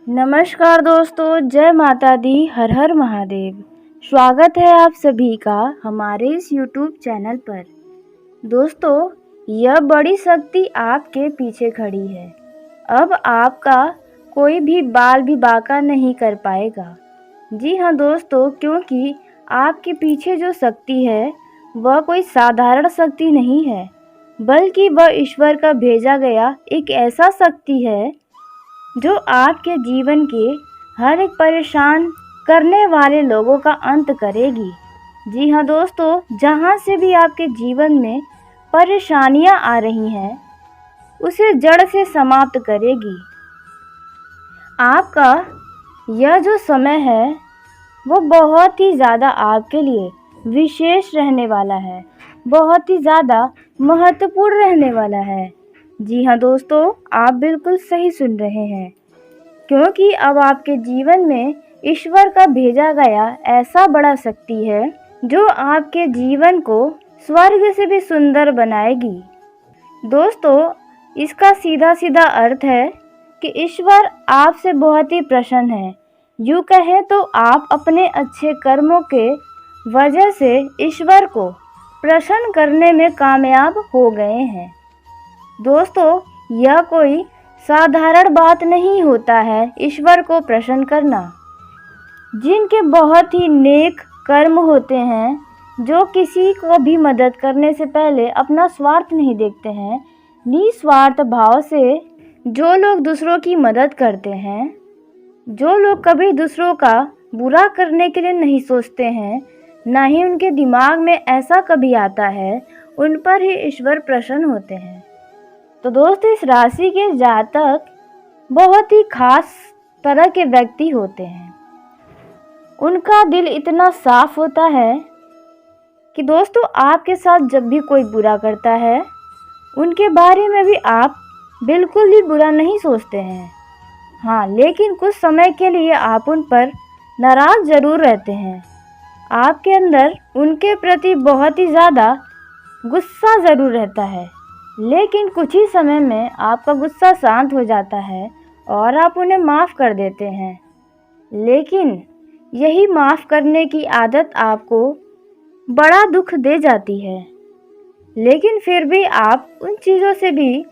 नमस्कार दोस्तों, जय माता दी, हर हर महादेव। स्वागत है आप सभी का हमारे इस YouTube चैनल पर। दोस्तों, यह बड़ी शक्ति आपके पीछे खड़ी है। अब आपका कोई भी बाल भी बांका नहीं कर पाएगा। जी हाँ दोस्तों, क्योंकि आपके पीछे जो शक्ति है वह कोई साधारण शक्ति नहीं है, बल्कि वह ईश्वर का भेजा गया एक ऐसा शक्ति है जो आपके जीवन के हर एक परेशान करने वाले लोगों का अंत करेगी। जी हाँ दोस्तों, जहाँ से भी आपके जीवन में परेशानियाँ आ रही हैं, उसे जड़ से समाप्त करेगी। आपका यह जो समय है वो बहुत ही ज़्यादा आपके लिए विशेष रहने वाला है, बहुत ही ज़्यादा महत्वपूर्ण रहने वाला है। जी हाँ दोस्तों, आप बिल्कुल सही सुन रहे हैं, क्योंकि अब आपके जीवन में ईश्वर का भेजा गया ऐसा बड़ा शक्ति है जो आपके जीवन को स्वर्ग से भी सुंदर बनाएगी। दोस्तों, इसका सीधा सीधा अर्थ है कि ईश्वर आपसे बहुत ही प्रसन्न है। यूँ कहें तो आप अपने अच्छे कर्मों के वजह से ईश्वर को प्रसन्न करने में कामयाब हो गए हैं। दोस्तों, यह कोई साधारण बात नहीं होता है ईश्वर को प्रसन्न करना। जिनके बहुत ही नेक कर्म होते हैं, जो किसी को भी मदद करने से पहले अपना स्वार्थ नहीं देखते हैं, निस्वार्थ भाव से जो लोग दूसरों की मदद करते हैं, जो लोग कभी दूसरों का बुरा करने के लिए नहीं सोचते हैं, ना ही उनके दिमाग में ऐसा कभी आता है, उन पर ही ईश्वर प्रसन्न होते हैं। तो दोस्तों, इस राशि के जातक बहुत ही खास तरह के व्यक्ति होते हैं। उनका दिल इतना साफ होता है कि दोस्तों, आपके साथ जब भी कोई बुरा करता है, उनके बारे में भी आप बिल्कुल भी बुरा नहीं सोचते हैं। हाँ, लेकिन कुछ समय के लिए आप उन पर नाराज़ ज़रूर रहते हैं। आपके अंदर उनके प्रति बहुत ही ज़्यादा गुस्सा ज़रूर रहता है, लेकिन कुछ ही समय में आपका गुस्सा शांत हो जाता है और आप उन्हें माफ़ कर देते हैं। लेकिन यही माफ़ करने की आदत आपको बड़ा दुख दे जाती है, लेकिन फिर भी आप उन चीज़ों से भी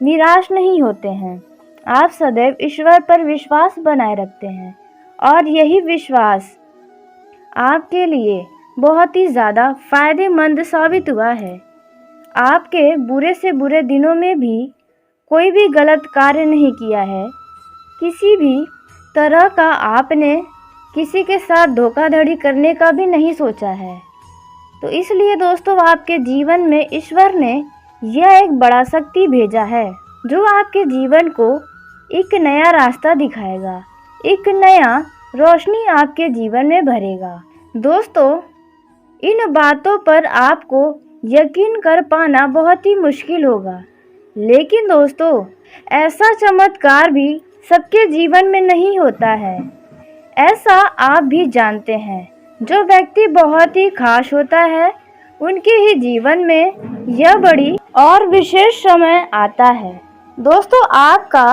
निराश नहीं होते हैं। आप सदैव ईश्वर पर विश्वास बनाए रखते हैं और यही विश्वास आपके लिए बहुत ही ज़्यादा फ़ायदेमंद साबित हुआ है। आपके बुरे से बुरे दिनों में भी कोई भी गलत कार्य नहीं किया है। किसी भी तरह का आपने किसी के साथ धोखाधड़ी करने का भी नहीं सोचा है। तो इसलिए दोस्तों, आपके जीवन में ईश्वर ने यह एक बड़ा शक्ति भेजा है जो आपके जीवन को एक नया रास्ता दिखाएगा, एक नया रोशनी आपके जीवन में भरेगा। दोस्तों, इन बातों पर आपको यकीन कर पाना बहुत ही मुश्किल होगा, लेकिन दोस्तों, ऐसा चमत्कार भी सबके जीवन में नहीं होता है। ऐसा आप भी जानते हैं, जो व्यक्ति बहुत ही खास होता है, उनके ही जीवन में यह बड़ी और विशेष समय आता है। दोस्तों, आपका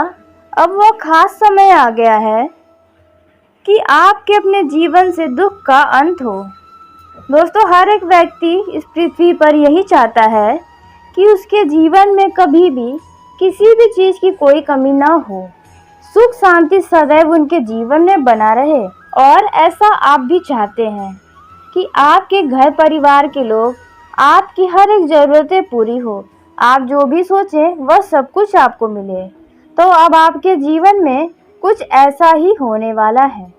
अब वह खास समय आ गया है कि आपके अपने जीवन से दुख का अंत हो। दोस्तों, हर एक व्यक्ति इस पृथ्वी पर यही चाहता है कि उसके जीवन में कभी भी किसी भी चीज़ की कोई कमी ना हो, सुख शांति सदैव उनके जीवन में बना रहे। और ऐसा आप भी चाहते हैं कि आपके घर परिवार के लोग आपकी हर एक ज़रूरतें पूरी हो, आप जो भी सोचें वह सब कुछ आपको मिले। तो अब आपके जीवन में कुछ ऐसा ही होने वाला है।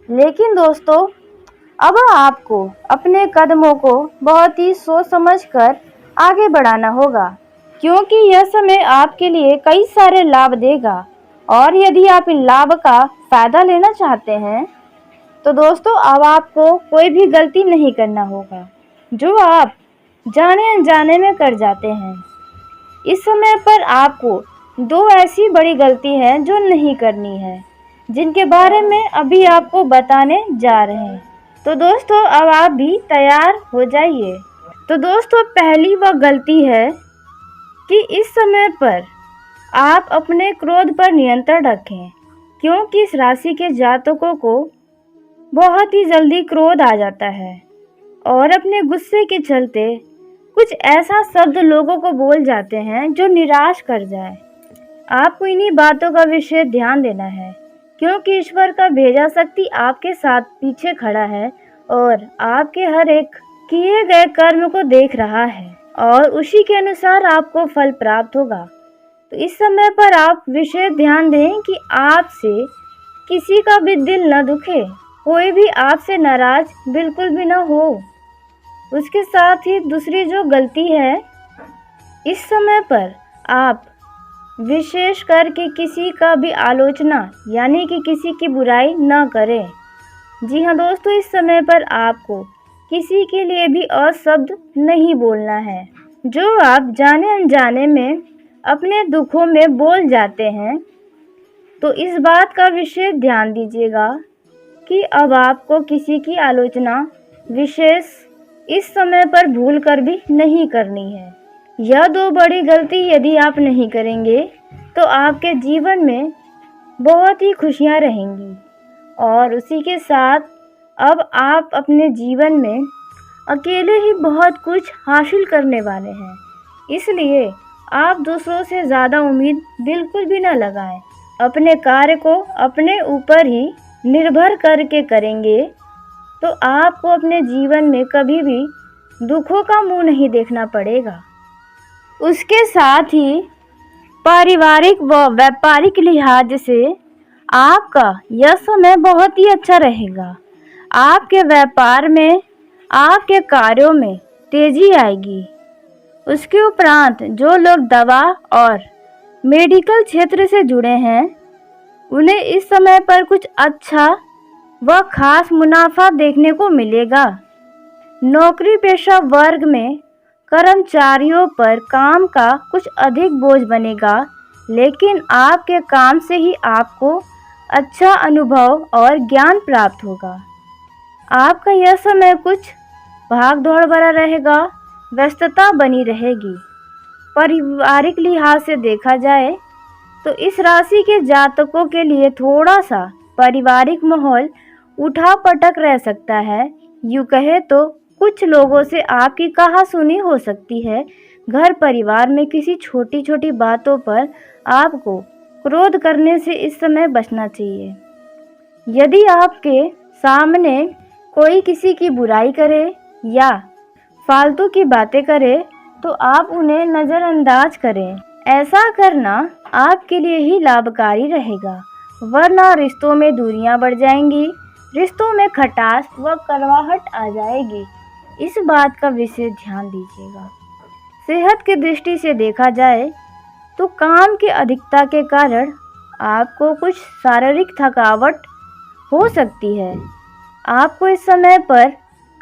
लेकिन दोस्तों, अब आपको अपने कदमों को बहुत ही सोच समझकर आगे बढ़ाना होगा, क्योंकि यह समय आपके लिए कई सारे लाभ देगा। और यदि आप इन लाभ का फ़ायदा लेना चाहते हैं, तो दोस्तों, अब आपको कोई भी गलती नहीं करना होगा जो आप जाने अनजाने में कर जाते हैं। इस समय पर आपको दो ऐसी बड़ी गलती हैं जो नहीं करनी है, जिनके बारे में अभी आपको बताने जा रहे हैं। तो दोस्तों, अब आप भी तैयार हो जाइए। तो दोस्तों, पहली वह गलती है कि इस समय पर आप अपने क्रोध पर नियंत्रण रखें। क्योंकि इस राशि के जातकों को बहुत ही जल्दी क्रोध आ जाता है और अपने गुस्से के चलते कुछ ऐसा शब्द लोगों को बोल जाते हैं जो निराश कर जाए। आपको इन्हीं बातों का विशेष ध्यान देना है, क्योंकि ईश्वर का भेजा शक्ति आपके साथ पीछे खड़ा है और आपके हर एक किए गए कर्म को देख रहा है और उसी के अनुसार आपको फल प्राप्त होगा। तो इस समय पर आप विशेष ध्यान दें कि आपसे किसी का भी दिल न दुखे, कोई भी आपसे नाराज बिल्कुल भी न हो। उसके साथ ही दूसरी जो गलती है, इस समय पर आप विशेष करके किसी का भी आलोचना यानी कि किसी की बुराई न करें। जी हाँ दोस्तों, इस समय पर आपको किसी के लिए भी अशब्द नहीं बोलना है। जो आप जाने अनजाने में अपने दुखों में बोल जाते हैं, तो इस बात का विशेष ध्यान दीजिएगा कि अब आपको किसी की आलोचना विशेष इस समय पर भूल कर भी नहीं करनी है। यह दो बड़ी गलती यदि आप नहीं करेंगे तो आपके जीवन में बहुत ही खुशियाँ रहेंगी और उसी के साथ अब आप अपने जीवन में अकेले ही बहुत कुछ हासिल करने वाले हैं। इसलिए आप दूसरों से ज़्यादा उम्मीद बिल्कुल भी न लगाएं। अपने कार्य को अपने ऊपर ही निर्भर करके करेंगे तो आपको अपने जीवन में कभी भी दुखों का मुंह नहीं देखना पड़ेगा। उसके साथ ही पारिवारिक व व्यापारिक लिहाज से आपका यह समय बहुत ही अच्छा रहेगा। आपके व्यापार में, आपके कार्यों में तेजी आएगी। उसके उपरांत जो लोग दवा और मेडिकल क्षेत्र से जुड़े हैं, उन्हें इस समय पर कुछ अच्छा व खास मुनाफा देखने को मिलेगा। नौकरी पेशा वर्ग में कर्मचारियों पर काम का कुछ अधिक बोझ बनेगा, लेकिन आपके काम से ही आपको अच्छा अनुभव और ज्ञान प्राप्त होगा। आपका यह समय कुछ भाग दौड़ भरा रहेगा, व्यस्तता बनी रहेगी। पारिवारिक लिहाज से देखा जाए तो इस राशि के जातकों के लिए थोड़ा सा पारिवारिक माहौल उठा पटक रह सकता है। यूँ कहे तो कुछ लोगों से आपकी कहासुनी हो सकती है। घर परिवार में किसी छोटी छोटी बातों पर आपको क्रोध करने से इस समय बचना चाहिए। यदि आपके सामने कोई किसी की बुराई करे या फालतू की बातें करे तो आप उन्हें नज़रअंदाज करें। ऐसा करना आपके लिए ही लाभकारी रहेगा, वरना रिश्तों में दूरियां बढ़ जाएंगी, रिश्तों में खटास व कड़वाहट आ जाएगी। इस बात का विशेष ध्यान दीजिएगा। सेहत की दृष्टि से देखा जाए तो काम की अधिकता के कारण आपको कुछ शारीरिक थकावट हो सकती है। आपको इस समय पर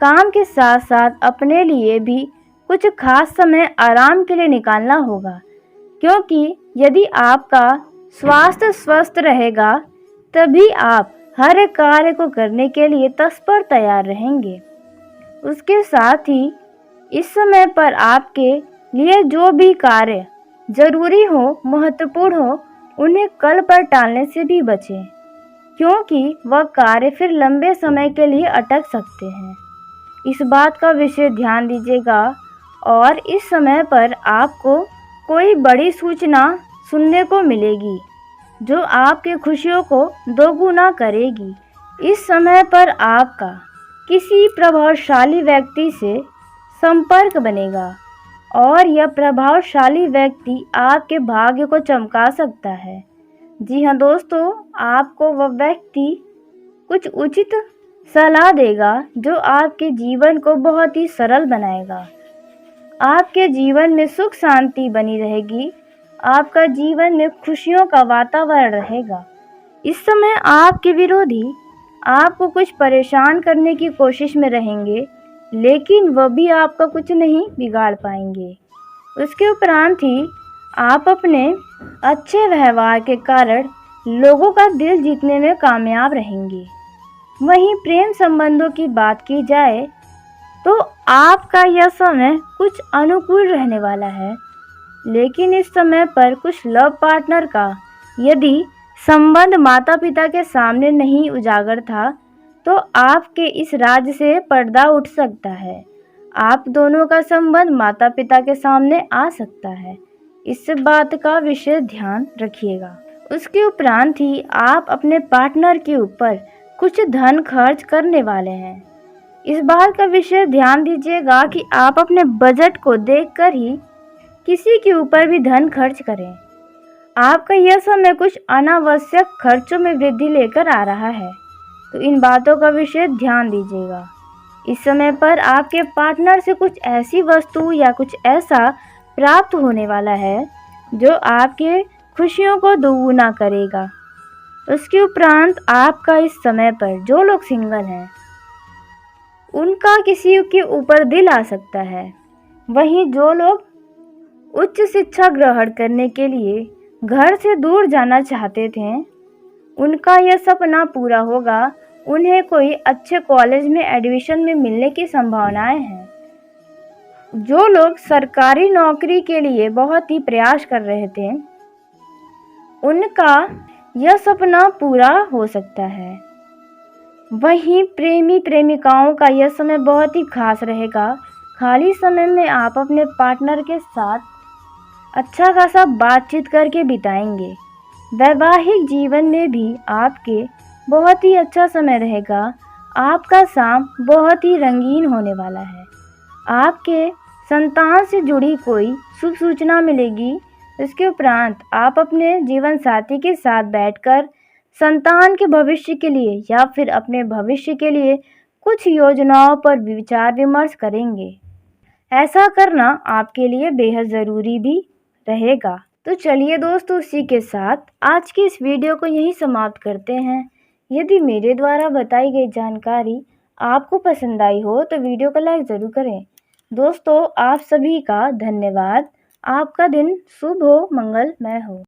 काम के साथ साथ अपने लिए भी कुछ खास समय आराम के लिए निकालना होगा, क्योंकि यदि आपका स्वास्थ्य स्वस्थ रहेगा तभी आप हर एक कार्य को करने के लिए तत्पर तैयार रहेंगे। उसके साथ ही इस समय पर आपके लिए जो भी कार्य जरूरी हो, महत्वपूर्ण हो, उन्हें कल पर टालने से भी बचें, क्योंकि वह कार्य फिर लंबे समय के लिए अटक सकते हैं। इस बात का विशेष ध्यान दीजिएगा। और इस समय पर आपको कोई बड़ी सूचना सुनने को मिलेगी जो आपके खुशियों को दोगुना करेगी। इस समय पर आपका किसी प्रभावशाली व्यक्ति से संपर्क बनेगा और यह प्रभावशाली व्यक्ति आपके भाग्य को चमका सकता है। जी हाँ दोस्तों, आपको वह व्यक्ति कुछ उचित सलाह देगा जो आपके जीवन को बहुत ही सरल बनाएगा। आपके जीवन में सुख शांति बनी रहेगी, आपका जीवन में खुशियों का वातावरण रहेगा। इस समय आपके विरोधी आपको कुछ परेशान करने की कोशिश में रहेंगे, लेकिन वह भी आपका कुछ नहीं बिगाड़ पाएंगे। उसके उपरांत ही आप अपने अच्छे व्यवहार के कारण लोगों का दिल जीतने में कामयाब रहेंगे। वहीं प्रेम संबंधों की बात की जाए तो आपका यह समय कुछ अनुकूल रहने वाला है, लेकिन इस समय पर कुछ लव पार्टनर का यदि संबंध माता पिता के सामने नहीं उजागर था तो आपके इस राज से पर्दा उठ सकता है। आप दोनों का संबंध माता पिता के सामने आ सकता है। इस बात का विशेष ध्यान रखिएगा। उसके उपरांत ही आप अपने पार्टनर के ऊपर कुछ धन खर्च करने वाले हैं। इस बात का विशेष ध्यान दीजिएगा कि आप अपने बजट को देखकर ही किसी के ऊपर भी धन खर्च करें। आपका यह समय कुछ अनावश्यक खर्चों में वृद्धि लेकर आ रहा है, तो इन बातों का विशेष ध्यान दीजिएगा। इस समय पर आपके पार्टनर से कुछ ऐसी वस्तु या कुछ ऐसा प्राप्त होने वाला है जो आपके खुशियों को दोगुना करेगा। उसके उपरांत आपका इस समय पर जो लोग सिंगल हैं उनका किसी के ऊपर दिल आ सकता है। वहीं जो लोग उच्च शिक्षा ग्रहण करने के लिए घर से दूर जाना चाहते थे उनका यह सपना पूरा होगा। उन्हें कोई अच्छे कॉलेज में एडमिशन में मिलने की संभावनाएं हैं। जो लोग सरकारी नौकरी के लिए बहुत ही प्रयास कर रहे थे उनका यह सपना पूरा हो सकता है। वहीं प्रेमी प्रेमिकाओं का यह समय बहुत ही खास रहेगा। खाली समय में आप अपने पार्टनर के साथ अच्छा खासा बातचीत करके बिताएंगे। वैवाहिक जीवन में भी आपके बहुत ही अच्छा समय रहेगा। आपका शाम बहुत ही रंगीन होने वाला है। आपके संतान से जुड़ी कोई शुभ सूचना मिलेगी। इसके उपरांत आप अपने जीवन साथी के साथ बैठकर संतान के भविष्य के लिए या फिर अपने भविष्य के लिए कुछ योजनाओं पर विचार विमर्श करेंगे। ऐसा करना आपके लिए बेहद ज़रूरी भी रहेगा। तो चलिए दोस्तों, इसी के साथ आज की इस वीडियो को यहीं समाप्त करते हैं। यदि मेरे द्वारा बताई गई जानकारी आपको पसंद आई हो तो वीडियो को लाइक ज़रूर करें। दोस्तों, आप सभी का धन्यवाद। आपका दिन शुभ हो, मंगलमय हो।